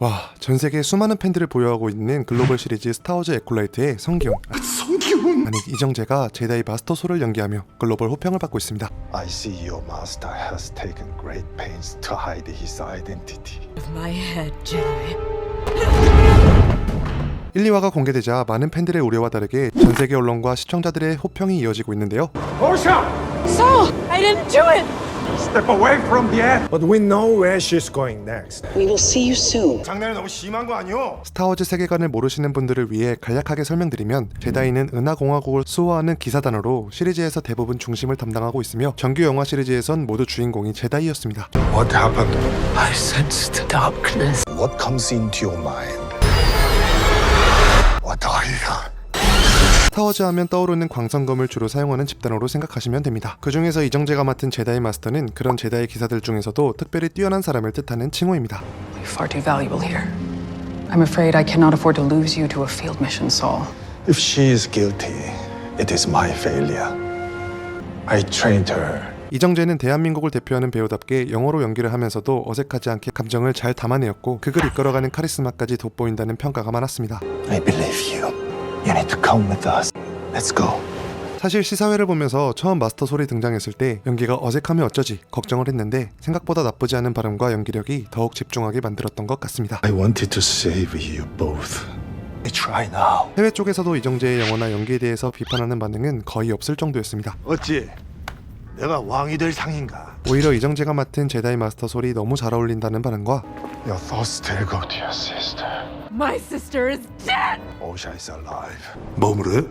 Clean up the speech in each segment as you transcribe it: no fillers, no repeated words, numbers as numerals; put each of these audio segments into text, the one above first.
와, 전 세계에 수많은 팬들을 보유하고 있는 글로벌 시리즈 스타워즈 에콜라이트의 성기훈. 아니, 이정재가 제다이 마스터 소를 연기하며 글로벌 호평을 받고 있습니다. I see your master has taken great pains to hide his identity. My head, Jedi. 1, 2화가 공개되자 많은 팬들의 우려와 다르게 전 세계 언론과 시청자들의 호평이 이어지고 있는데요. Osha! Saul, I didn't do it. Step away from the edge! But we know where she's going next. We will see you soon. 장난이 너무 심한 거 아니오? 스타워즈 세계관을 모르시는 분들을 위해 간략하게 설명드리면, 제다이는 은하공화국을 수호하는 기사단으로 시리즈에서 대부분 중심을 담당하고 있으며 정규 영화 시리즈에선 모두 주인공이 제다이였습니다. What happened? I sensed darkness. What comes into your mind? What are you? 스타워즈 하면 떠오르는 광선검을 주로 사용하는 집단으로 생각하시면 됩니다. 그 중에서 이정재가 맡은 제다이 마스터는 그런 제다이 기사들 중에서도 특별히 뛰어난 사람을 뜻하는 칭호입니다. You're far too valuable here. I'm afraid I cannot afford to lose you to a field mission, Saul. If she is guilty, it is my failure. I trained her. 이정재는 대한민국을 대표하는 배우답게 영어로 연기를 하면서도 어색하지 않게 감정을 잘 담아내었고, 극을 이끌어가는 카리스마까지 돋보인다는 평가가 많았습니다. I believe you. You need to come with us. Let's go. 사실 시사회를 보면서 처음 마스터 솔이 등장했을 때 연기가 어색하면 어쩌지 걱정을 했는데, 생각보다 나쁘지 않은 발음과 연기력이 더욱 집중하게 만들었던 것 같습니다. I wanted to save you both. I try now. 해외 쪽에서도 이정재의 영어나 연기에 대해서 비판하는 반응은 거의 없을 정도였습니다. 어찌? 내가 왕이 될 상인가? 오히려 이정재가 맡은 제다이 마스터 솔이 너무 잘 어울린다는 반응과 Your thoughts still go to your sister. My sister is dead. Osha is alive. 뭐무래?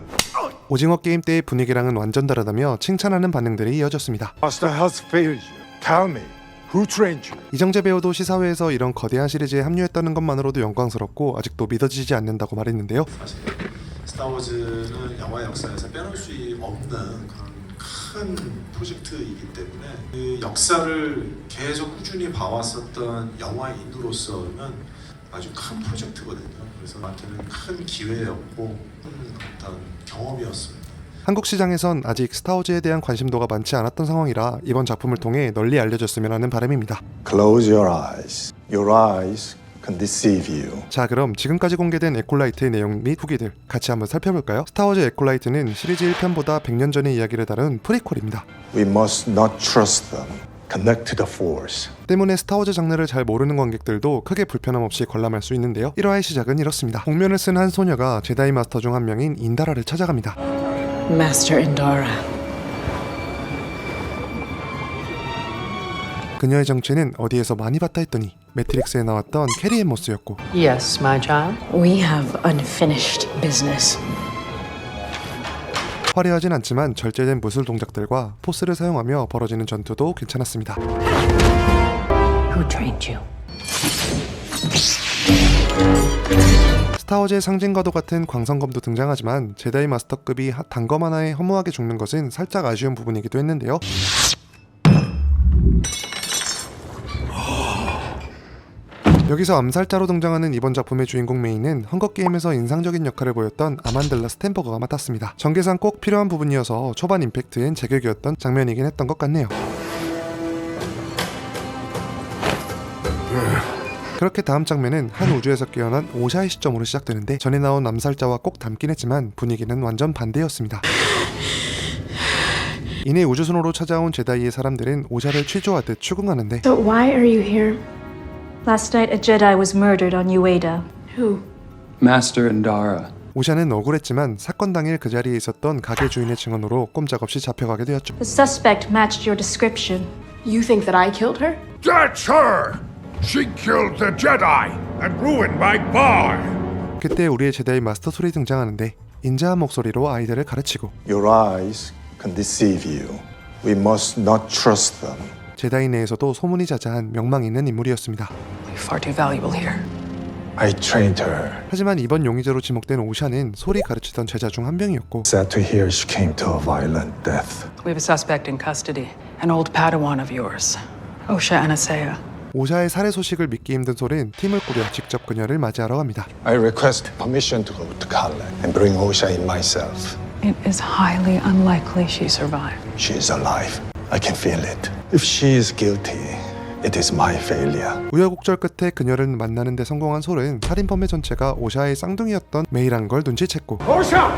오징어 게임 때의 분위기랑은 완전 다르다며 칭찬하는 반응들이 이어졌습니다. Master has failed you. Tell me, who trained you? 이정재 배우도 시사회에서 이런 거대한 시리즈에 합류했다는 것만으로도 영광스럽고 아직도 믿어지지 않는다고 말했는데요. 사실 스타워즈는 영화 역사에서 빼놓을 수 없는 그런 큰 프로젝트이기 때문에 그 역사를 계속 꾸준히 봐왔었던 영화인으로서는 아주 큰 프로젝트거든요. 그래서 저한테는 큰 기회였고 큰 어떤 경험이었습니다. 한국 시장에선 아직 스타워즈에 대한 관심도가 많지 않았던 상황이라 이번 작품을 통해 널리 알려졌으면 하는 바람입니다. Close your eyes. Your eyes can deceive you. 자, 그럼 지금까지 공개된 에콜라이트의 내용 및 후기들 같이 한번 살펴볼까요? 스타워즈 에콜라이트는 시리즈 1편보다 100년 전의 이야기를 다룬 프리퀄입니다. We must not trust them. Connect to the Force. 때문에 스타워즈 장르를 잘 모르는 관객들도 크게 불편함 없이 관람할 수 있는데요. 1화의 시작은 이렇습니다. 복면을 쓴 한 소녀가 제다이 마스터 중 한 명인 인다라를 찾아갑니다. Master Indara. 그녀의 정체는 어디에서 많이 봤다 했더니 매트릭스에 나왔던 캐리 엠모스였고, Yes, my child. We have unfinished business. 화려하진 않지만 절제된 무술 동작들과 포스를 사용하며 벌어지는 전투도 괜찮았습니다. Who trained you? 스타워즈의 상징과도 같은 광선검도 등장하지만 제다이 마스터급이 단검 하나에 허무하게 죽는 것은 살짝 아쉬운 부분이기도 했는데요. 여기서 암살자로 등장하는 이번 작품의 주인공 메인은 헝거게임에서 인상적인 역할을 보였던 아만델라 스탠버거가 맡았습니다. 전개상 꼭 필요한 부분이어서 초반 임팩트엔 제격이었던 장면이긴 했던 것 같네요. 그렇게 다음 장면은 한 우주에서 깨어난 오샤의 시점으로 시작되는데, 전에 나온 암살자와 꼭 닮긴 했지만 분위기는 완전 반대였습니다. 이내 우주선으로 찾아온 제다이의 사람들은 오샤를 취조하듯 추궁하는데, So why are you here? Last night a Jedi was murdered on Ueda. Who? Master Indara. 오샤는 억울했지만 사건 당일 그 자리에 있었던 가게 주인의 증언으로 꼼짝없이 잡혀가게 되었죠. The suspect matched your description. You think that I killed her? That's her! She killed the Jedi and ruined my bar! 그때 우리의 제다이 마스터 솔이 등장하는데, 인자한 목소리로 아이들을 가르치고, Your eyes can deceive you. We must not trust them. 제다이 내에서도 소문이 자자한 명망 있는 인물이었습니다. You're far too valuable here. I trained her. 하지만 이번 용의자로 지목된 오샤는 솔이 가르치던 제자 중 한 명이었고, Sad to hear she came to a violent death. We have a suspect in custody, an old Padawan of yours, Osha Anasea. 오샤의 살해 소식을 믿기 힘든 솔은 팀을 꾸려 직접 그녀를 맞이하러 갑니다. I request permission to go to Kala and bring Osha in myself. It is highly unlikely she survived. She is alive. I can feel it. If she is guilty, it is my failure. 우여곡절 끝에 그녀를 만나는 데 성공한 솔은 살인범의 전체가 오샤의 쌍둥이였던 메이란 걸 눈치챘고 Osha!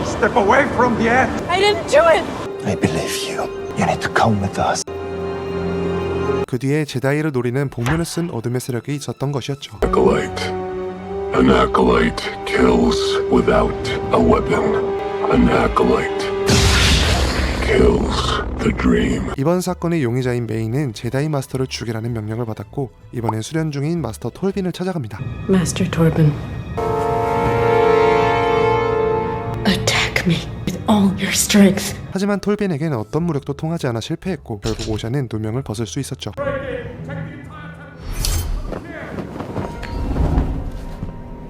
Step away from the edge! I didn't do it! I believe you. You need to come with us. 그 뒤에 제다이를 노리는 복면을 쓴 어둠의 세력이 있었던 것이었죠. Acolyte. An acolyte kills without a weapon. An acolyte kills the dream. 이번 사건의 용의자인 메이는 제다이 마스터를 죽이라는 명령을 받았고 이번엔 수련 중인 마스터 톨빈을 찾아갑니다. Master Torben. Attack me with all your strength. 하지만 톨빈에겐 어떤 무력도 통하지 않아 실패했고 결국 오샤는 누명을 벗을 수 있었죠.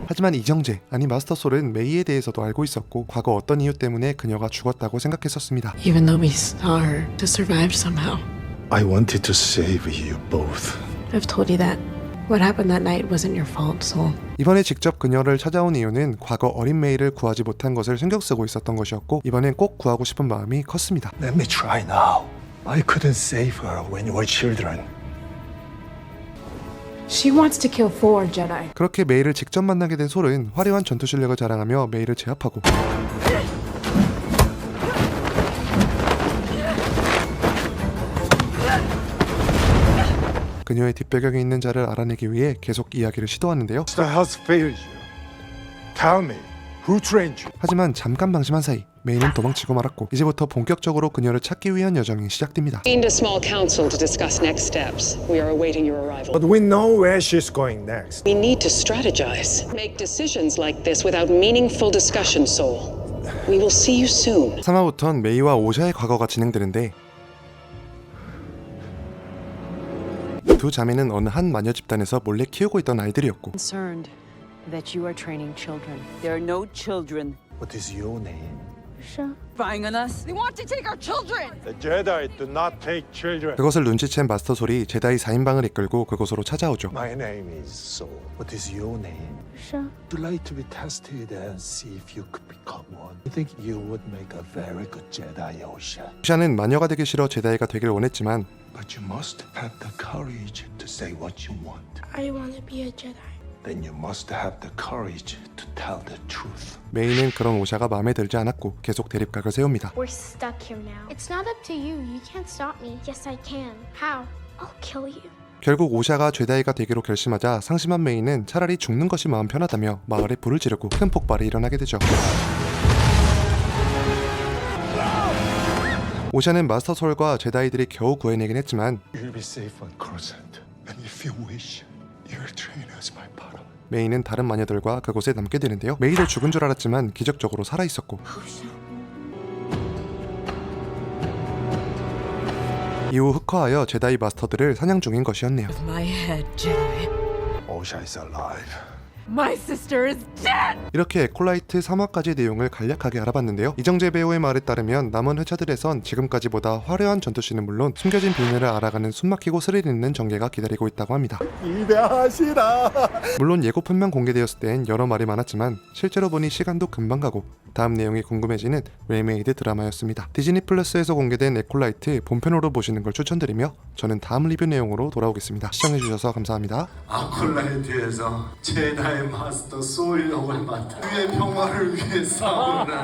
하지만 이정재, 아니 마스터 솔은 메이에 대해서도 알고 있었고 과거 어떤 이유 때문에 그녀가 죽었다고 생각했었습니다. Even though we saw her to survive somehow. I wanted to save you both. I've told you that. What happened that night wasn't your fault, Soul. 이번에 직접 그녀를 찾아온 이유는 과거 어린 메이를 구하지 못한 것을 신경 쓰고 있었던 것이었고 이번엔 꼭 구하고 싶은 마음이 컸습니다. Let me try now. I couldn't save her when you were children. She wants to kill 4 Jedi. 그렇게 메이를 직접 만나게 된 솔은 화려한 전투 실력을 자랑하며 메이를 제압하고 그녀의 뒷배경에 있는 자를 알아내기 위해 계속 이야기를 시도하는데요. The house failed you. Tell me, who trained you? 하지만 잠깐 방심한 사이 메이는 도망치고 말았고 이제부터 본격적으로 그녀를 찾기 위한 여정이 시작됩니다. Convened a small council to discuss next steps. We are awaiting your arrival. But we know where she's going next. We need to strategize. Make decisions like this without meaningful discussion, Soul. We will see you soon. 3화부턴 메이와 오샤의 과거가 진행되는데 두 자매는 어느 한 마녀 집단에서 몰래 키우고 있던 아이들이었고 Concerned that you are training children. There are no children What is your name? spying on us. They want to take our children. The Jedi do not take children. 그것을 눈치챈 마스터 솔이 제다이 4인방을 이끌고 그곳으로 찾아오죠. My name is Soul. What is your name? You'd like to be tested and see if you could become one. I think you would make a very good Jedi, Osha. 오샤는 마녀가 되기 싫어 제다이가 되길 원했지만 But you must have the courage to say what you want. I want to be a Jedi. Then you must have the courage to tell the truth. 메이는 그런 오샤가 마음에 들지 않았고 계속 대립각을 세웁니다. We're stuck here now. It's not up to you. You can't stop me. Yes, I can. How? I'll kill you. 결국 오샤가 제다이가 되기로 결심하자 상심한 메이는 차라리 죽는 것이 마음 편하다며 마을에 불을 지르고 큰 폭발이 일어나게 되죠. 오샤는 마스터 솔과 제다이들이 겨우 구해내긴 했지만 You'll be safe on Coruscant. And if you wish, you'll train as my padawan. 메이는 다른 마녀들과 그곳에 남게 되는데요. 메이도 죽은 줄 알았지만 기적적으로 살아있었고 이후 흑화하여 제다이 마스터들을 사냥 중인 것이었네요. My head, Jedi. Osha is alive. My sister is dead! 이렇게 에콜라이트 3화까지의 내용을 간략하게 알아봤는데요. 이정재 배우의 말에 따르면 남은 회차들에선 지금까지보다 화려한 전투씬은 물론 숨겨진 비밀을 알아가는 숨막히고 스릴 있는 전개가 기다리고 있다고 합니다. 기대하시라. 물론 예고편만 공개되었을 땐 여러 말이 많았지만 실제로 보니 시간도 금방 가고 다음 내용이 궁금해지는 웨이메이드 드라마였습니다. 디즈니 플러스에서 공개된 에콜라이트 본편으로 보시는 걸 추천드리며 저는 다음 리뷰 내용으로 돌아오겠습니다. 시청해주셔서 감사합니다. 아콜라이트에서 제다이 마스터 소울 역을 맡아 그의 평화를 위해 싸우는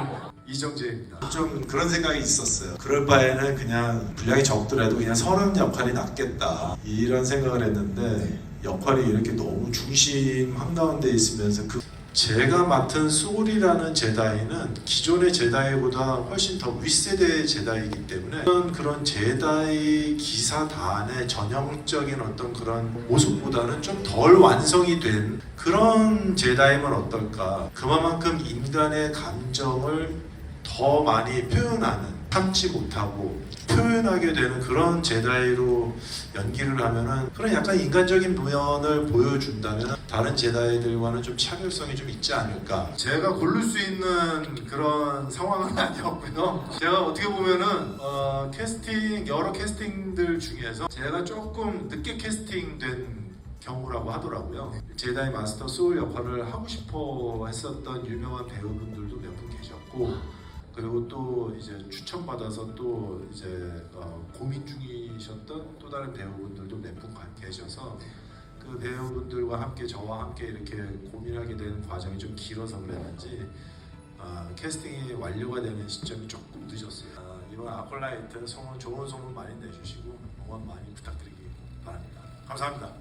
이정재입니다. 좀 그런 생각이 있었어요. 그럴 바에는 그냥 분량이 적더라도 그냥 선은 역할이 낫겠다 이런 생각을 했는데 역할이 이렇게 너무 중심 한가운데 있으면서 제가 맡은 소울이라는 제다이는 기존의 제다이보다 훨씬 더 윗세대의 제다이이기 때문에 그런 제다이 기사단의 전형적인 어떤 그런 모습보다는 좀 덜 완성이 된 그런 제다이면 어떨까. 그만큼 인간의 감정을 더 많이 표현하는, 참지 못하고 표현하게 되는 그런 제다이로 연기를 하면은 그런 약간 인간적인 면을 보여준다면 다른 제다이들과는 좀 차별성이 좀 있지 않을까. 제가 고를 수 있는 그런 상황은 아니었고요. 제가 어떻게 보면은 여러 캐스팅들 중에서 제가 조금 늦게 캐스팅된 경우라고 하더라고요. 제다이 마스터 소울 역할을 하고 싶어 했었던 유명한 배우분들도 몇 분 계셨고 그리고 또 이제 추천받아서 또 이제 고민 중이셨던 또 다른 배우분들도 몇 분 계셔서 그 배우분들과 함께 저와 함께 이렇게 고민하게 되는 과정이 좀 길어서 그랬는지 캐스팅이 완료가 되는 시점이 조금 늦었어요. 이번 아콜라이트 좋은 소문 많이 내주시고 응원 많이 부탁드리기 바랍니다. 감사합니다.